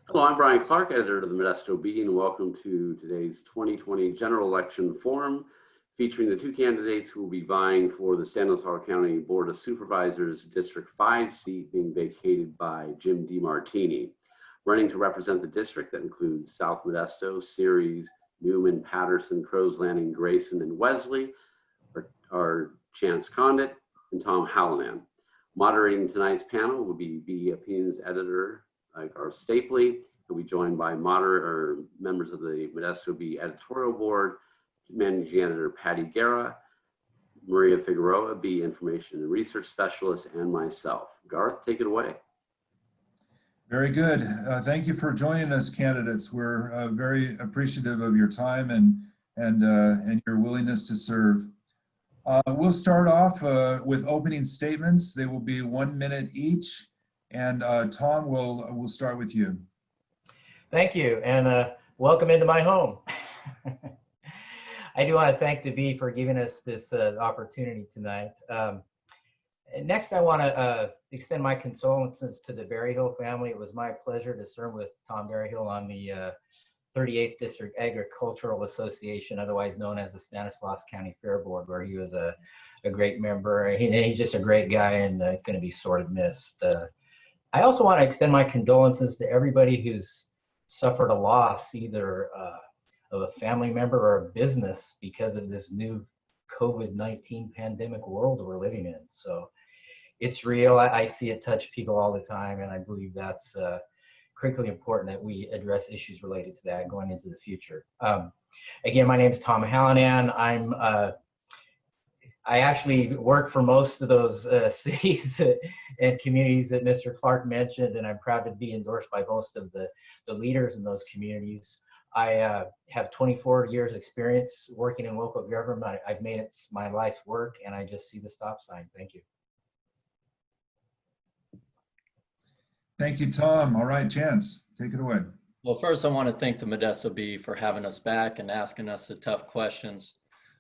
Hello, I'm Brian Clark, editor of the Modesto Bee, and welcome to today's 2020 general election forum featuring the two candidates who will be vying for the Stanislaus County Board of Supervisors District 5 seat being vacated by Jim Demartini. Running to represent the district that includes South Modesto, Ceres, Newman, Patterson, Crows Landing, Grayson, and Wesley are Channce Condit and Tom Hallinan. Moderating tonight's panel will be Bee Opinions editor Gar Stapley, who will be joined by members of the Modesto Bee editorial board, managing editor Patty Guerra, Maria Figueroa, Bee information and research specialist, and myself. Garth, take it away. Very good. Thank you for joining us, candidates. We're very appreciative of your time and your willingness to serve. We'll start off with opening statements. They will be 1 minute each. And Tom, we'll start with you. Thank you, and welcome into my home. I do want to thank the Bee for giving us this opportunity tonight. Next, I want to extend my condolences to the Berryhill family. It was my pleasure to serve with Tom Berryhill on the 38th District Agricultural Association, otherwise known as the Stanislaus County Fair Board, where he was a great member. He's just a great guy and going to be sort of missed. I also want to extend my condolences to everybody who's suffered a loss, either of a family member or a business, because of this new COVID-19 pandemic world we're living in. So it's real. I see it touch people all the time, and I believe that's critically important that we address issues related to that going into the future. Again, my name is Tom Hallinan. I actually work for most of those cities and communities that Mr. Clark mentioned, and I'm proud to be endorsed by most of the leaders in those communities. I have 24 years experience working in local government. I've made it my life's work, and I just see the stop sign. Thank you. Thank you, Tom. All right, Channce, take it away. Well, first I want to thank the Modesto Bee for having us back and asking us the tough questions.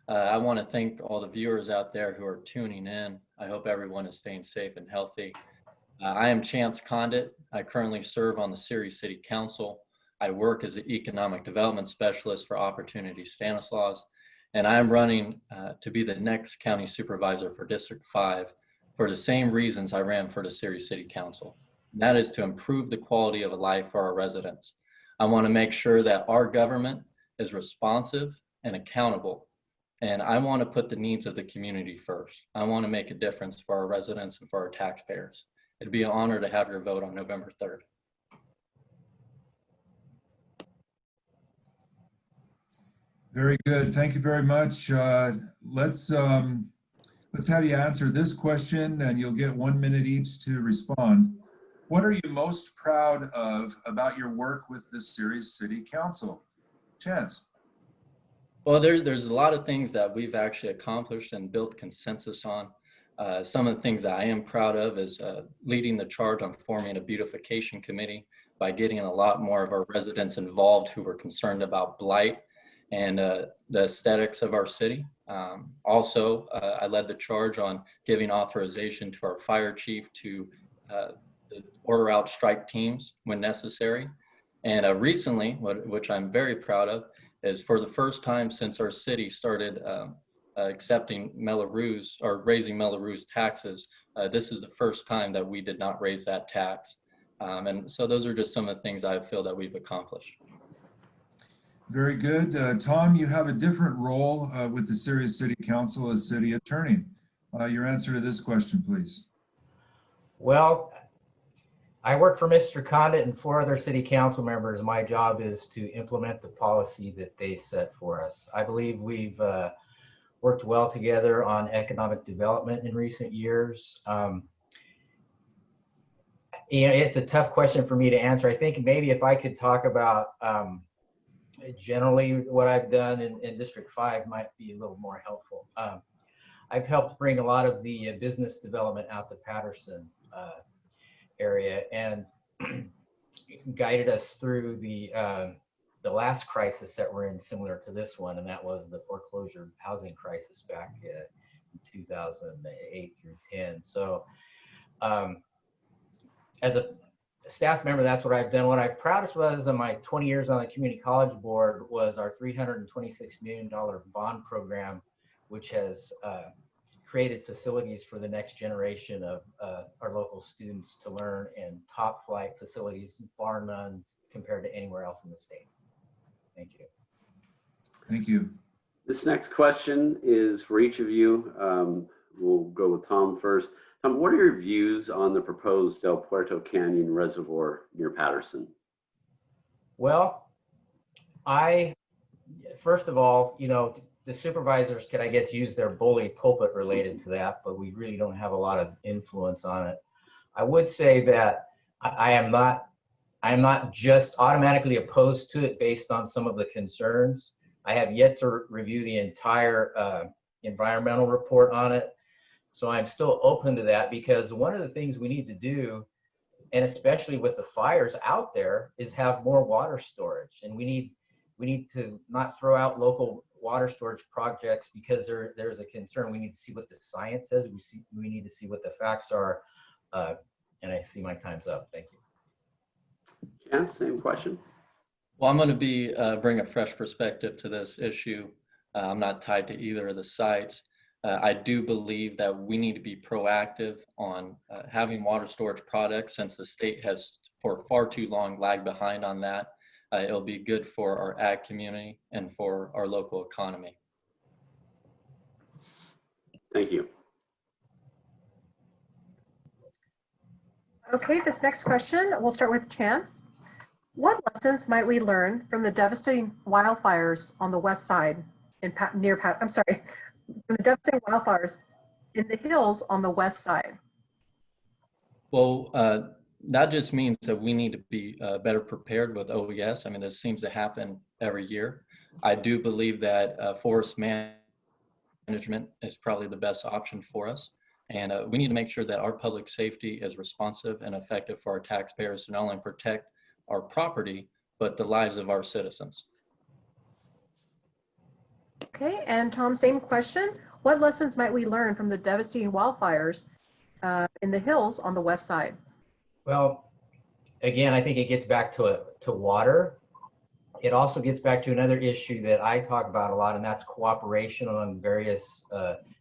I want to thank all the viewers out there who are tuning in. I hope everyone is staying safe and healthy. I am Channce Condit. I currently serve on the Ceres City Council. I work as an economic development specialist for Opportunity Stanislaus, and I am running to be the next county supervisor for District 5 for the same reasons I ran for the Ceres City Council. And that is to improve the quality of life for our residents. I want to make sure that our government is responsive and accountable. And I want to put the needs of the community first. I want to make a difference for our residents and for our taxpayers. It'd be an honor to have your vote on November 3rd. Very good. Thank you very much. Let's have you answer this question, and you'll get 1 minute each to respond. What are you most proud of about your work with the Ceres City Council? Channce. Well, there's a lot of things that we've actually accomplished and built consensus on. Some of the things that I am proud of is leading the charge on forming a beautification committee by getting a lot more of our residents involved who were concerned about blight and the aesthetics of our city. Also, I led the charge on giving authorization to our fire chief to order out strike teams when necessary. And recently, which I'm very proud of, is for the first time since our city started accepting Mello-Roos or raising Mello-Roos taxes, this is the first time that we did not raise that tax. And so those are just some of the things I feel that we've accomplished. Very good. Tom, you have a different role with the Ceres City Council as city attorney. Your answer to this question, please. Well, I work for Mr. Condit and 4 other city council members. My job is to implement the policy that they set for us. I believe we've worked well together on economic development in recent years. It's a tough question for me to answer. I think maybe if I could talk about generally what I've done in District 5 might be a little more helpful. I've helped bring a lot of the business development out to Patterson area and guided us through the last crisis that we're in, similar to this one, and that was the foreclosure housing crisis back in 2008 through 10. So as staff member, that's what I've done. What I'm proudest was in my 20 years on the community college board was our $326 million bond program, which has created facilities for the next generation of our local students to learn in top flight facilities, bar none, compared to anywhere else in the state. Thank you. Thank you. This next question is for each of you. We'll go with Tom first. Tom, what are your views on the proposed Del Puerto Canyon Reservoir near Patterson? Well, first of all, you know, the supervisors could, I guess, use their bully pulpit related to that, but we really don't have a lot of influence on it. I would say that I am not just automatically opposed to it based on some of the concerns. I have yet to review the entire environmental report on it. So I'm still open to that, because one of the things we need to do, and especially with the fires out there, is have more water storage. And we need to not throw out local water storage projects because there's a concern. We need to see what the science says. We need to see what the facts are. And I see my time's up. Thank you. Chance, same question. Well, I'm going to bring a fresh perspective to this issue. I'm not tied to either of the sites. I do believe that we need to be proactive on having water storage products, since the state has for far too long lagged behind on that. It'll be good for our ag community and for our local economy. Thank you. Okay, this next question, we'll start with Chance. What lessons might we learn from the devastating wildfires on the west side from the devastating wildfires in the hills on the west side? Well, that just means that we need to be better prepared with OES. I mean, this seems to happen every year. I do believe that forest management is probably the best option for us. And we need to make sure that our public safety is responsive and effective for our taxpayers to not only protect our property, but the lives of our citizens. Okay, and Tom, same question. What lessons might we learn from the devastating wildfires in the hills on the west side? Well, again, I think it gets back to water. It also gets back to another issue that I talk about a lot, and that's cooperation among various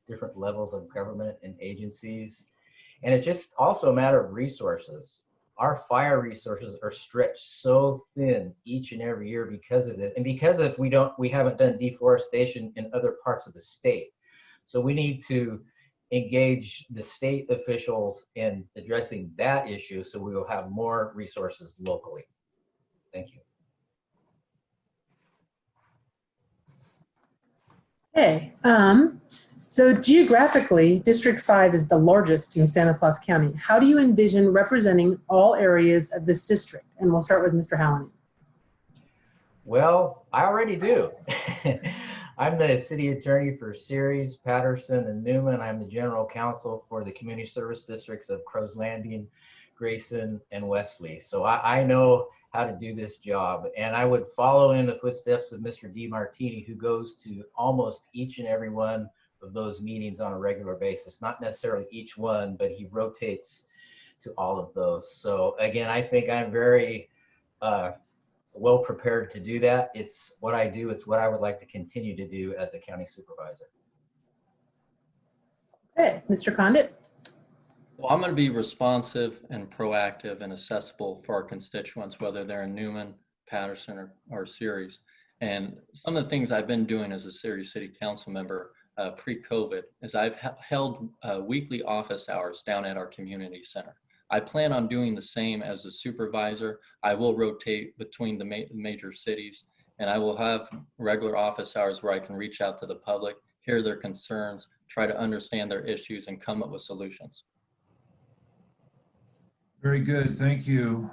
different levels of government and agencies. And it's just also a matter of resources. Our fire resources are stretched so thin each and every year because of this, and because of we haven't done deforestation in other parts of the state. So we need to engage the state officials in addressing that issue, so we will have more resources locally. Thank you. Okay, so geographically, District 5 is the largest in Stanislaus County. How do you envision representing all areas of this district? And we'll start with Mr. Hallinan. Well, I already do. I'm the city attorney for Ceres, Patterson, and Newman. I'm the general counsel for the community service districts of Crows Landing, Grayson, and Wesley. So I know how to do this job, and I would follow in the footsteps of Mr. Demartini, who goes to almost each and every one of those meetings on a regular basis. Not necessarily each one, but he rotates to all of those. So again, I think I'm very well prepared to do that. It's what I do. It's what I would like to continue to do as a county supervisor. Okay, Mr. Condit. Well, I'm going to be responsive and proactive and accessible for our constituents, whether they're in Newman, Patterson, or Ceres. And some of the things I've been doing as a Ceres City Council member pre-COVID is I've held weekly office hours down at our community center. I plan on doing the same as a supervisor. I will rotate between the major cities, and I will have regular office hours where I can reach out to the public, hear their concerns, try to understand their issues, and come up with solutions. Very good, thank you.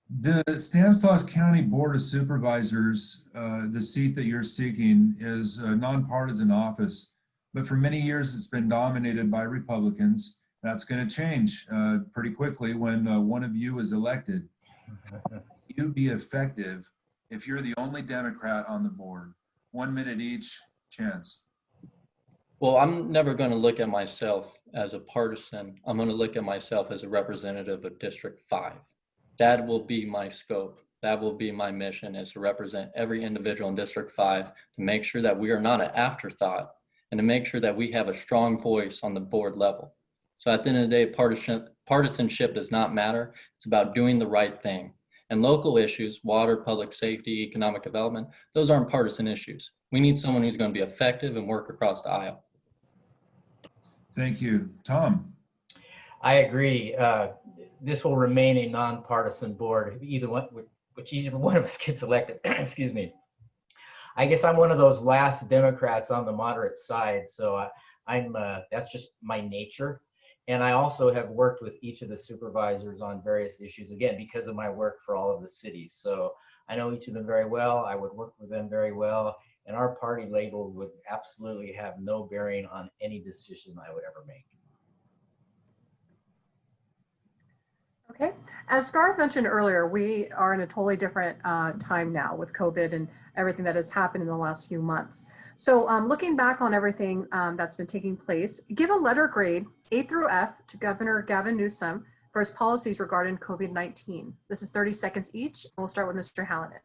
The Stanislaus County Board of Supervisors, the seat that you're seeking, is a nonpartisan office, but for many years it's been dominated by Republicans. That's going to change pretty quickly when one of you is elected. You be effective if you're the only Democrat on the board. 1 minute each. Chance. Well, I'm never going to look at myself as a partisan. I'm going to look at myself as a representative of District 5. That will be my scope. That will be my mission, is to represent every individual in District 5 to make sure that we are not an afterthought and to make sure that we have a strong voice on the board level. So at the end of the day, partisanship does not matter. It's about doing the right thing. And local issues, water, public safety, economic development, those aren't partisan issues. We need someone who's going to be effective and work across the aisle. Thank you. Tom? I agree. This will remain a nonpartisan board, either one, which either one of us gets elected. Excuse me. I guess I'm one of those last Democrats on the moderate side, so that's just my nature. And I also have worked with each of the supervisors on various issues, again, because of my work for all of the cities. So I know each of them very well. I would work with them very well. And our party label would absolutely have no bearing on any decision I would ever make. Okay, as Garth mentioned earlier, we are in a totally different time now with COVID and everything that has happened in the last few months. So looking back on everything that's been taking place, give a letter grade A through F to Governor Gavin Newsom for his policies regarding COVID-19. This is 30 seconds each. We'll start with Mr. Hallinan.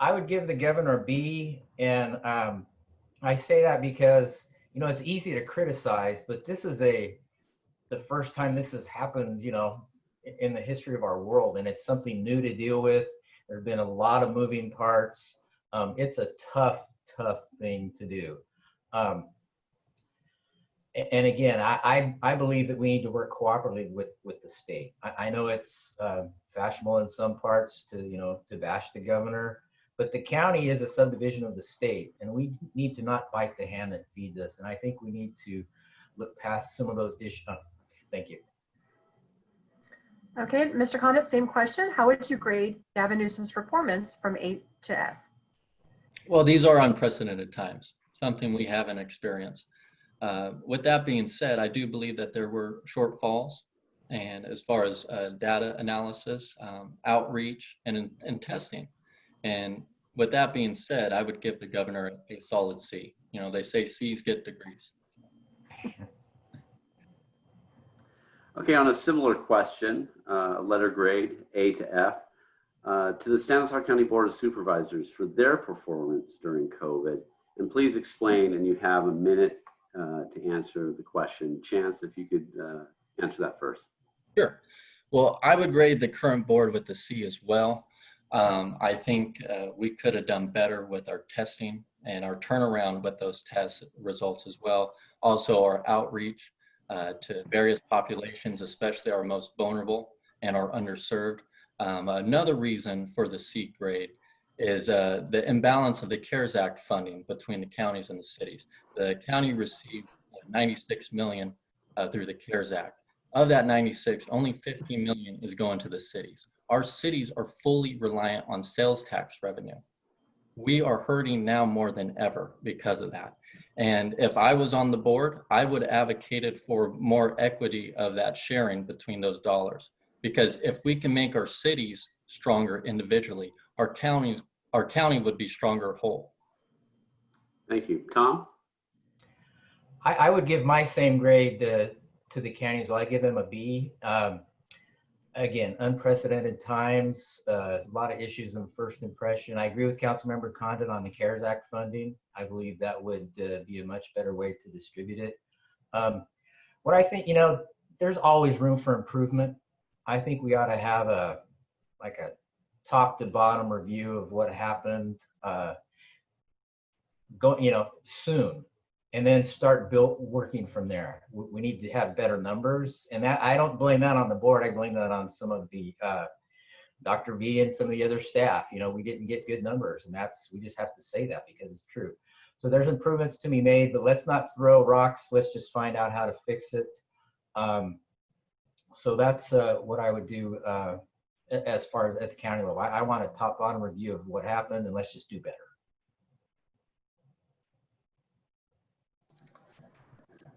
I would give the governor a B, and I say that because, you know, it's easy to criticize, but this is the first time this has happened, you know, in the history of our world, and it's something new to deal with. There's been a lot of moving parts. It's a tough thing to do. And again, I believe that we need to work cooperatively with the state. I know it's fashionable in some parts to, you know, to bash the governor, but the county is a subdivision of the state, and we need to not bite the hand that feeds us. And I think we need to look past some of those issues. Thank you. Okay, Mr. Condit, same question. How would you grade Gavin Newsom's performance from A to F? Well, these are unprecedented times, something we haven't experienced. With that being said, I do believe that there were shortfalls, and as far as data analysis, outreach, and testing. And with that being said, I would give the governor a solid C. You know, they say C's get degrees. Okay, on a similar question, letter grade A to F, to the Stanislaus County Board of Supervisors for their performance during COVID. And please explain, and you have a minute to answer the question. Chance, if you could answer that first. Sure. Well, I would grade the current board with the C as well. I think we could have done better with our testing and our turnaround with those test results as well. Also our outreach to various populations, especially our most vulnerable and our underserved. Another reason for the C grade is the imbalance of the CARES Act funding between the counties and the cities. The county received $96 million through the CARES Act. Of that 96, only 15 million is going to the cities. Our cities are fully reliant on sales tax revenue. We are hurting now more than ever because of that. And if I was on the board, I would have advocated for more equity of that sharing between those dollars. Because if we can make our cities stronger individually, our county would be stronger whole. Thank you. Tom? I would give my same grade to the counties. Well, I give them a B. Again, unprecedented times, a lot of issues in first impression. I agree with Councilmember Condit on the CARES Act funding. I believe that would be a much better way to distribute it. What I think, you know, there's always room for improvement. I think we ought to have a top to bottom review of what happened, soon. And then start working from there. We need to have better numbers, and that I don't blame that on the board. I blame that on some of the Dr. V and some of the other staff. You know, we didn't get good numbers, and we just have to say that because it's true. So there's improvements to be made, but let's not throw rocks. Let's just find out how to fix it. So that's what I would do as far as at the county level. I want a top bottom review of what happened, and let's just do better.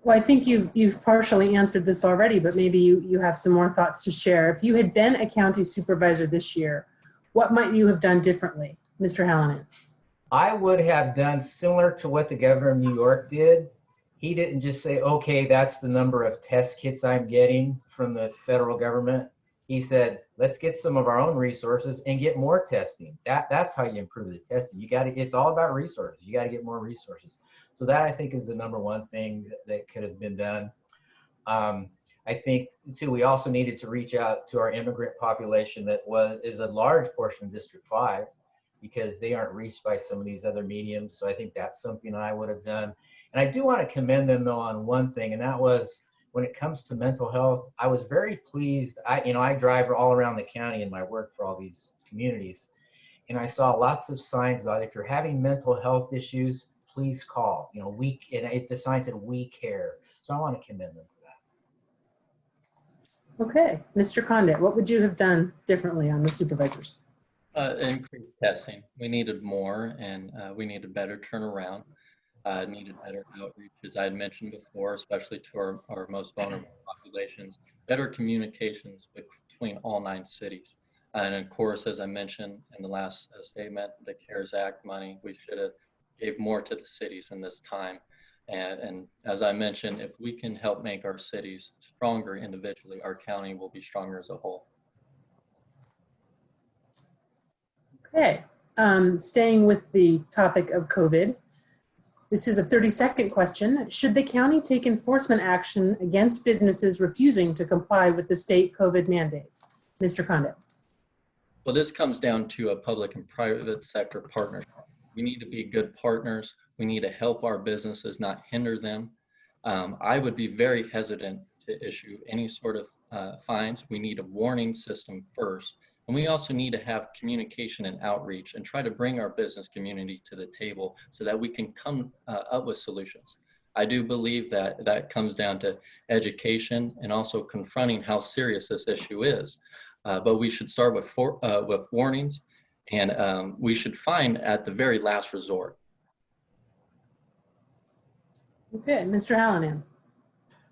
Well, I think you've partially answered this already, but maybe you have some more thoughts to share. If you had been a county supervisor this year, what might you have done differently, Mr. Hallinan? I would have done similar to what the governor of New York did. He didn't just say, okay, that's the number of test kits I'm getting from the federal government. He said, let's get some of our own resources and get more testing. That's how you improve the testing. It's all about resources. You got to get more resources. So that, I think, is the number one thing that could have been done. I think too, we also needed to reach out to our immigrant population that is a large portion of District 5, because they aren't reached by some of these other mediums. So I think that's something I would have done. And I do want to commend them though on one thing, and that was when it comes to mental health. I was very pleased. I drive all around the county in my work for all these communities, and I saw lots of signs about if you're having mental health issues, please call. The sign said we care. So I want to commend them for that. Okay, Mr. Condit, what would you have done differently on the supervisors? Increased testing. We needed more, and we needed better turnaround. Needed better outreach, as I had mentioned before, especially to our most vulnerable populations. Better communications between all 9 cities. And of course, as I mentioned in the last statement, the CARES Act money, we should have gave more to the cities in this time. And as I mentioned, if we can help make our cities stronger individually, our county will be stronger as a whole. Okay, staying with the topic of COVID, this is a 30-second question. Should the county take enforcement action against businesses refusing to comply with the state COVID mandates? Mr. Condit. Well, this comes down to a public and private sector partnership. We need to be good partners. We need to help our businesses, not hinder them. I would be very hesitant to issue any sort of fines. We need a warning system first. And we also need to have communication and outreach and try to bring our business community to the table so that we can come up with solutions. I do believe that comes down to education and also confronting how serious this issue is. But we should start with warnings, and we should fine at the very last resort. Okay, Mr. Hallinan.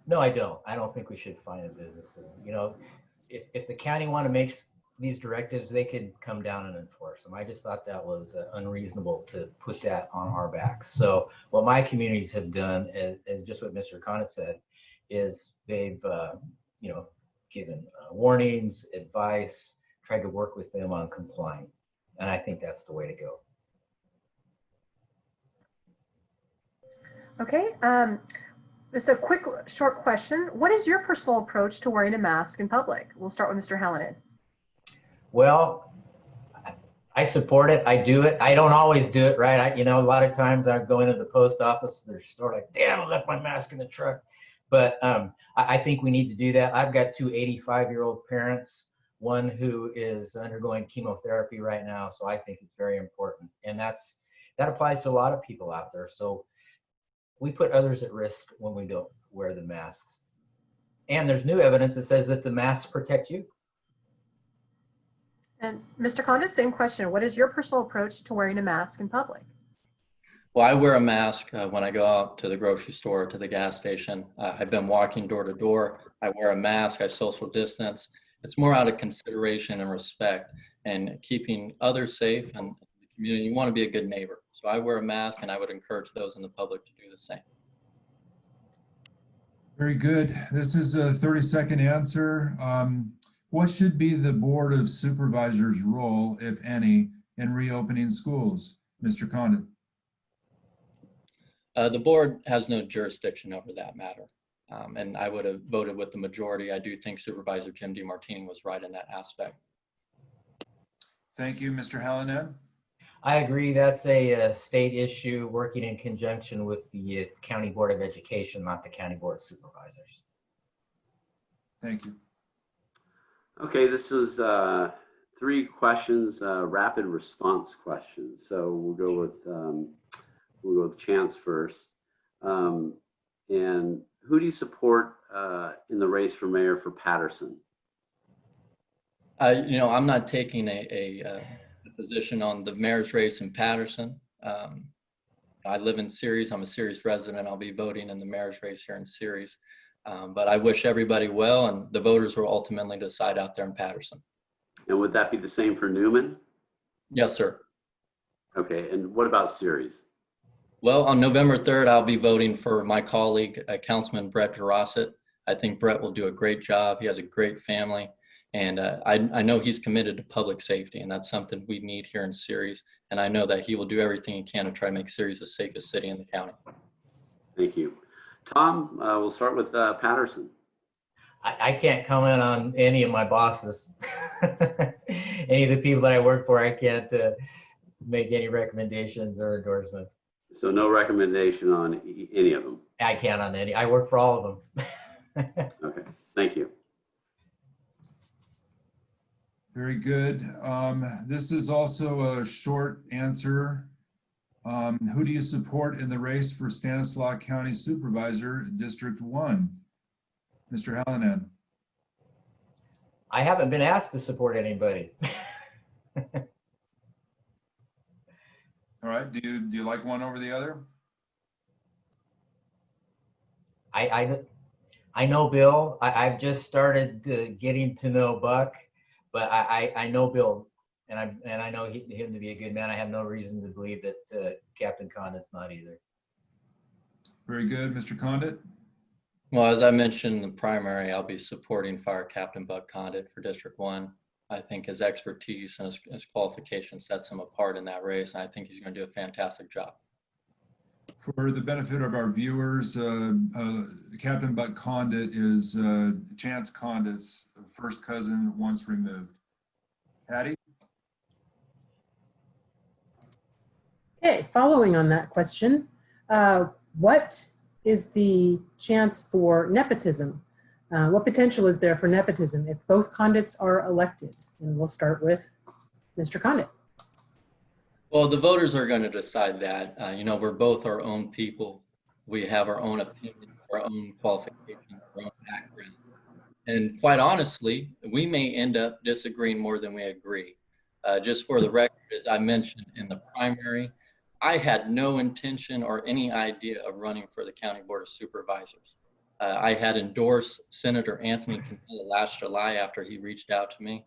No, I don't. I don't think we should fine the businesses. If the county want to make these directives, they could come down and enforce them. I just thought that was unreasonable to put that on our backs. So what my communities have done is just what Mr. Condit said, is they've given warnings, advice, tried to work with them on complying. And I think that's the way to go. Okay, just a quick, short question. What is your personal approach to wearing a mask in public? We'll start with Mr. Hallinan. Well, I support it. I do it. I don't always do it, right? A lot of times I go into the post office, they're sort of like, damn, I left my mask in the truck. But I think we need to do that. I've got 2 85-year-old parents, one who is undergoing chemotherapy right now. So I think it's very important. And that applies to a lot of people out there. So we put others at risk when we don't wear the masks. And there's new evidence that says that the masks protect you. And Mr. Condit, same question. What is your personal approach to wearing a mask in public? Well, I wear a mask when I go out to the grocery store, to the gas station. I've been walking door to door. I wear a mask. I social distance. It's more out of consideration and respect and keeping others safe and the community. You want to be a good neighbor. So I wear a mask, and I would encourage those in the public to do the same. Very good. This is a 30-second answer. What should be the Board of Supervisors' role, if any, in reopening schools? Mr. Condit. The board has no jurisdiction over that matter. And I would have voted with the majority. I do think Supervisor Jim Demartini was right in that aspect. Thank you, Mr. Hallinan. I agree. That's a state issue, working in conjunction with the County Board of Education, not the County Board of Supervisors. Thank you. Okay, this is 3 questions, rapid response questions. So we'll go with Channce first. And who do you support in the race for mayor for Patterson? I'm not taking a position on the mayor's race in Patterson. I live in Ceres. I'm a Ceres resident. I'll be voting in the mayor's race here in Ceres. But I wish everybody well, and the voters will ultimately decide out there in Patterson. And would that be the same for Newman? Yes, sir. Okay, and what about series? Well, on November 3rd, I'll be voting for my colleague, Councilman Brett Durosset. I think Brett will do a great job. He has a great family, and I know he's committed to public safety, and that's something we need here in Ceres. And I know that he will do everything he can to try to make Ceres the safest city in the county. Thank you. Tom, we'll start with Patterson. I can't comment on any of my bosses. Any of the people that I work for, I can't make any recommendations or endorsements. So no recommendation on any of them? I can't on any. I work for all of them. Okay, thank you. Very good. This is also a short answer. Who do you support in the race for Stanislaus County Supervisor, District 1? Mr. Hallinan. I haven't been asked to support anybody. All right. Do you like one over the other? I know Bill. I've just started getting to know Buck, but I know Bill, and I know him to be a good man. I have no reason to believe that Captain Condit's not either. Very good, Mr. Condit. Well, as I mentioned in the primary, I'll be supporting Fire Captain Buck Condit for District 1. I think his expertise and his qualifications sets him apart in that race, and I think he's going to do a fantastic job. For the benefit of our viewers, Captain Buck Condit is Channce Condit's first cousin once removed. Patty? Okay, following on that question, what is the chance for nepotism? What potential is there for nepotism if both Condits are elected? And we'll start with Mr. Condit. Well, the voters are going to decide that. We're both our own people. We have our own opinions, our own qualifications, our own background. And quite honestly, we may end up disagreeing more than we agree. Just for the record, as I mentioned in the primary, I had no intention or any idea of running for the County Board of Supervisors. I had endorsed Senator Anthony Condit last July after he reached out to me,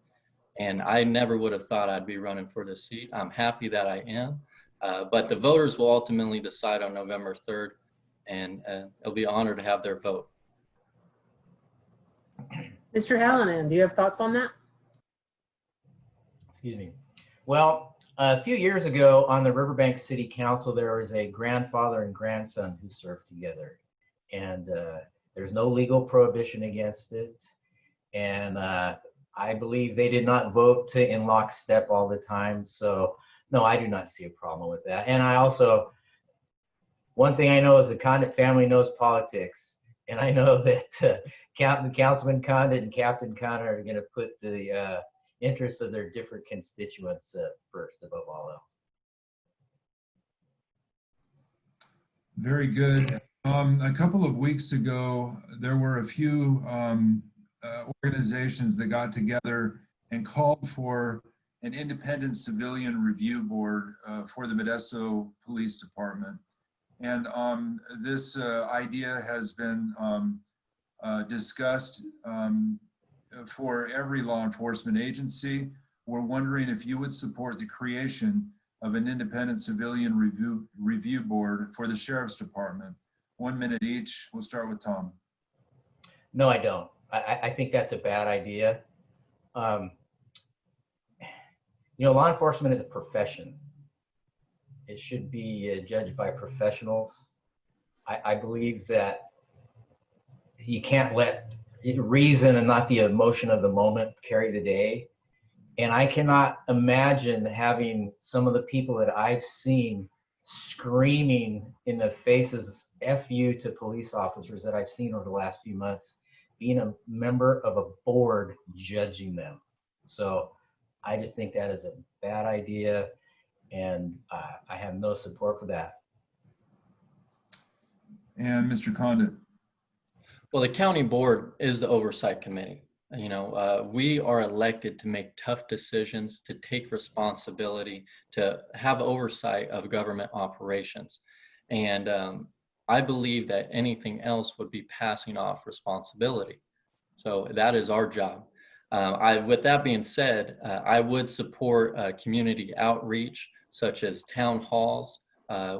and I never would have thought I'd be running for this seat. I'm happy that I am, but the voters will ultimately decide on November 3rd, and it'll be an honor to have their vote. Mr. Hallinan, do you have thoughts on that? Excuse me. Well, a few years ago on the Riverbank City Council, there was a grandfather and grandson who served together, and there's no legal prohibition against it. And I believe they did not vote in lockstep all the time. So no, I do not see a problem with that. And I also, one thing I know is the Condit family knows politics. And I know that Councilman Condit and Captain Condit are going to put the interests of their different constituents first above all else. Very good. A couple of weeks ago, there were a few organizations that got together and called for an independent civilian review board for the Modesto Police Department. And this idea has been discussed for every law enforcement agency. We're wondering if you would support the creation of an independent civilian review board for the Sheriff's Department. 1 minute each. We'll start with Tom. No, I don't. I think that's a bad idea. Law enforcement is a profession. It should be judged by professionals. I believe that you can't let reason and not the emotion of the moment carry the day. And I cannot imagine having some of the people that I've seen screaming in the faces F you to police officers that I've seen over the last few months, being a member of a board judging them. So I just think that is a bad idea, and I have no support for that. And Mr. Condit. Well, the county board is the oversight committee. We are elected to make tough decisions, to take responsibility, to have oversight of government operations. And I believe that anything else would be passing off responsibility. So that is our job. With that being said, I would support community outreach such as town halls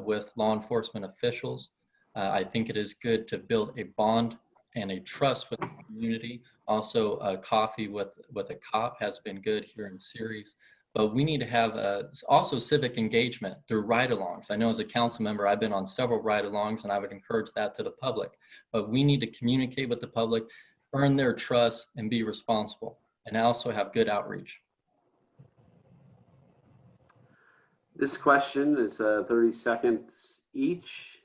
with law enforcement officials. I think it is good to build a bond and a trust with the community. Also, coffee with a cop has been good here in Ceres. But we need to have also civic engagement through ride-alongs. I know as a council member, I've been on several ride-alongs, and I would encourage that to the public. But we need to communicate with the public, earn their trust, and be responsible, and also have good outreach. This question is 30 seconds each.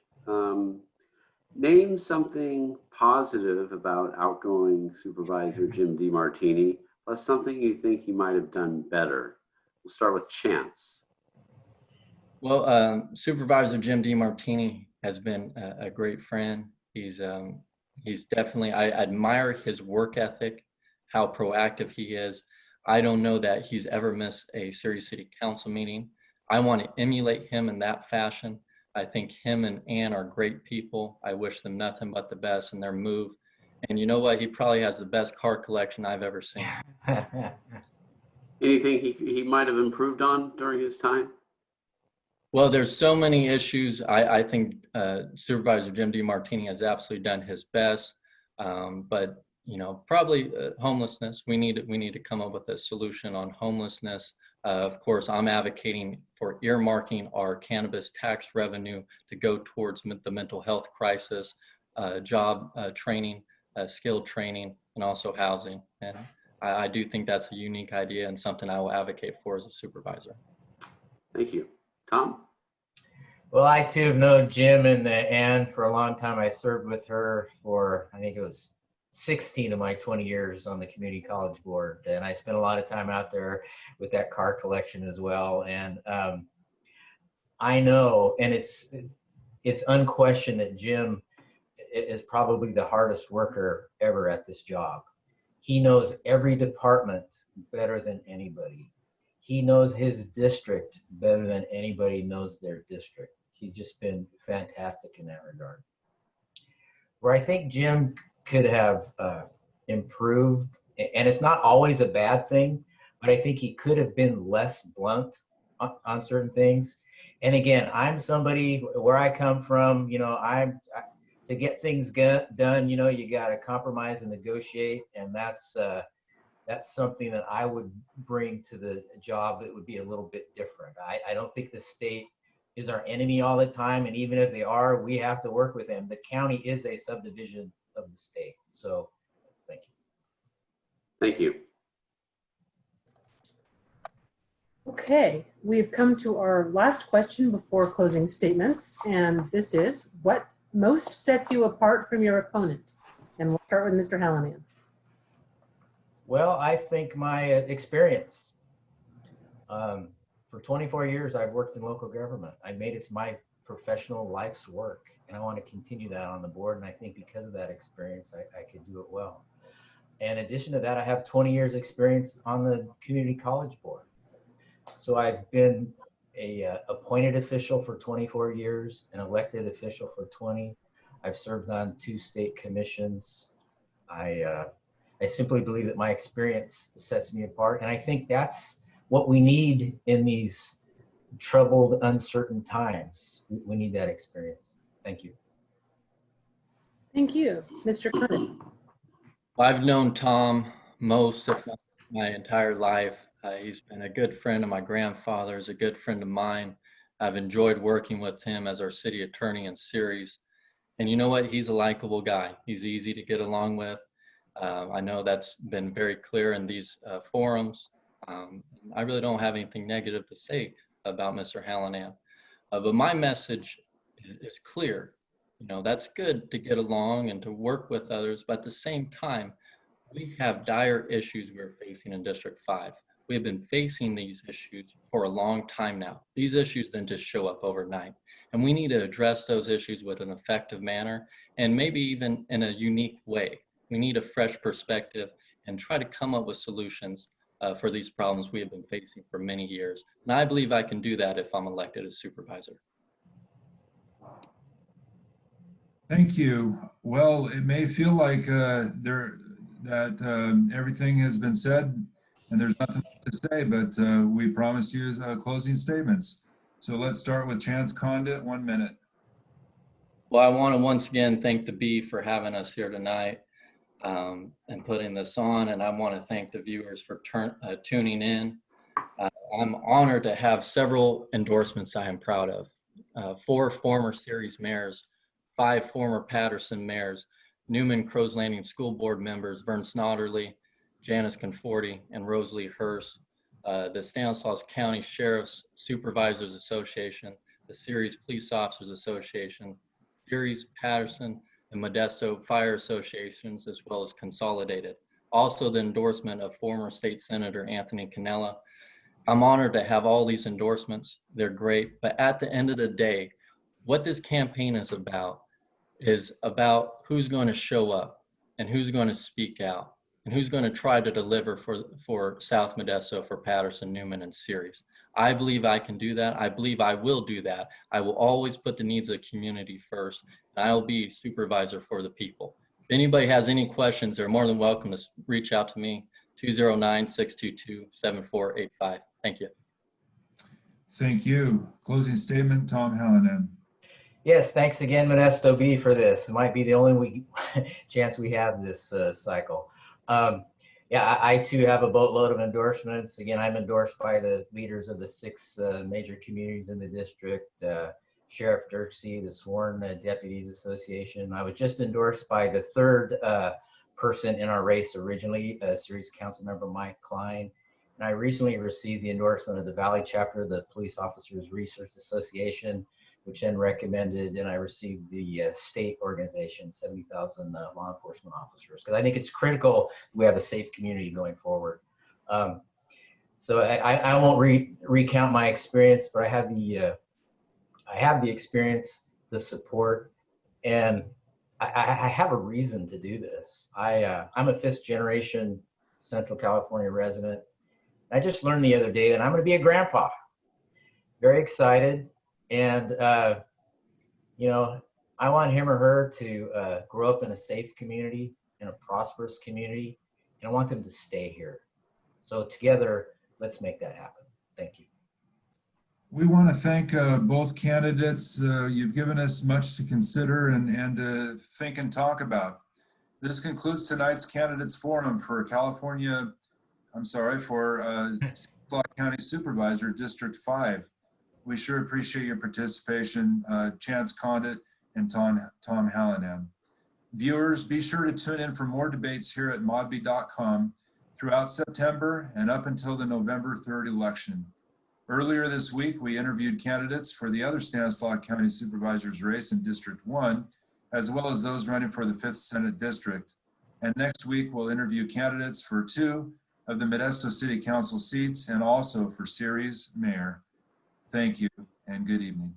Name something positive about outgoing Supervisor Jim Demartini, plus something you think he might have done better. We'll start with Chance. Well, Supervisor Jim Demartini has been a great friend. He's definitely, I admire his work ethic, how proactive he is. I don't know that he's ever missed a Ceres City Council meeting. I want to emulate him in that fashion. I think him and Ann are great people. I wish them nothing but the best in their move. And you know what? He probably has the best car collection I've ever seen. Anything he might have improved on during his time? Well, there's so many issues. I think Supervisor Jim Demartini has absolutely done his best. But you know, probably homelessness. We need to come up with a solution on homelessness. Of course, I'm advocating for earmarking our cannabis tax revenue to go towards the mental health crisis, job training, skill training, and also housing. And I do think that's a unique idea and something I will advocate for as a supervisor. Thank you. Tom? Well, I too have known Jim and Ann for a long time. I served with her for, I think it was 16 of my 20 years on the community college board. And I spent a lot of time out there with that car collection as well. And I know, and it's unquestioned that Jim is probably the hardest worker ever at this job. He knows every department better than anybody. He knows his district better than anybody knows their district. He's just been fantastic in that regard. Where I think Jim could have improved, and it's not always a bad thing, but I think he could have been less blunt on certain things. And again, I'm somebody, where I come from, you know, to get things done, you know, you got to compromise and negotiate, and that's something that I would bring to the job that would be a little bit different. I don't think the state is our enemy all the time, and even if they are, we have to work with them. The county is a subdivision of the state. So, thank you. Thank you. Okay, we've come to our last question before closing statements, and this is, what most sets you apart from your opponent? And we'll start with Mr. Hallinan. Well, I think my experience. For 24 years, I've worked in local government. I made it my professional life's work, and I want to continue that on the board. And I think because of that experience, I could do it well. In addition to that, I have 20 years experience on the community college board. So I've been a appointed official for 24 years, an elected official for 20. I've served on 2 state commissions. I simply believe that my experience sets me apart, and I think that's what we need in these troubled, uncertain times. We need that experience. Thank you. Thank you. Mr. Condit. I've known Tom most of my entire life. He's been a good friend of my grandfather's, a good friend of mine. I've enjoyed working with him as our city attorney in Ceres. And you know what? He's a likable guy. He's easy to get along with. I know that's been very clear in these forums. I really don't have anything negative to say about Mr. Hallinan. But my message is clear. You know, that's good to get along and to work with others, but at the same time, we have dire issues we're facing in District 5. We have been facing these issues for a long time now. These issues didn't just show up overnight. And we need to address those issues with an effective manner and maybe even in a unique way. We need a fresh perspective and try to come up with solutions for these problems we have been facing for many years. And I believe I can do that if I'm elected as supervisor. Thank you. Well, it may feel like everything has been said and there's nothing to say, but we promised you closing statements. So let's start with Channce Condit, 1 minute. Well, I want to once again thank the Bee for having us here tonight and putting this on. And I want to thank the viewers for tuning in. I'm honored to have several endorsements I am proud of. 4 former series mayors, 5 former Patterson mayors, Newman Crows Landing School Board members, Vern Snodderly, Janice Conforti, and Rosalie Hurst, the Stanislaus County Sheriff's Supervisors Association, the Ceres Police Officers Association, Ceres, Patterson, and Modesto Fire Associations, as well as Consolidated. Also the endorsement of former State Senator Anthony Cannella. I'm honored to have all these endorsements. They're great, but at the end of the day, what this campaign is about who's going to show up and who's going to speak out and who's going to try to deliver for South Modesto, for Patterson, Newman, and Ceres. I believe I can do that. I believe I will do that. I will always put the needs of the community first, and I will be supervisor for the people. If anybody has any questions, they're more than welcome to reach out to me, 209-622-7485. Thank you. Thank you. Closing statement, Tom Hallinan. Yes, thanks again, Modesto Bee, for this. It might be the only chance we have this cycle. Yeah, I too have a boatload of endorsements. Again, I'm endorsed by the leaders of the 6 major communities in the district, Sheriff Dirksey, the Sworn Deputies Association. I was just endorsed by the 3rd person in our race originally, Series Councilmember Mike Klein. And I recently received the endorsement of the Valley chapter of the Police Officers Research Association, which then recommended, and I received the state organization, 70,000 law enforcement officers, because I think it's critical we have a safe community going forward. So I won't recount my experience, but I have the experience, the support, and I have a reason to do this. I'm a 5th generation Central California resident. I just learned the other day that I'm going to be a grandpa. Very excited. And, you know, I want him or her to grow up in a safe community, in a prosperous community, and I want them to stay here. So together, let's make that happen. Thank you. We want to thank both candidates. You've given us much to consider and think and talk about. This concludes tonight's candidates forum for Stanislaus County Supervisor District 5. We sure appreciate your participation, Channce Condit and Tom Hallinan. Viewers, be sure to tune in for more debates here at modbee.com throughout September and up until the November 3rd election. Earlier this week, we interviewed candidates for the other Stanislaus County Supervisors race in District 1, as well as those running for the 5th Senate District. And next week, we'll interview candidates for 2 of the Modesto City Council seats and also for Ceres Mayor. Thank you and good evening.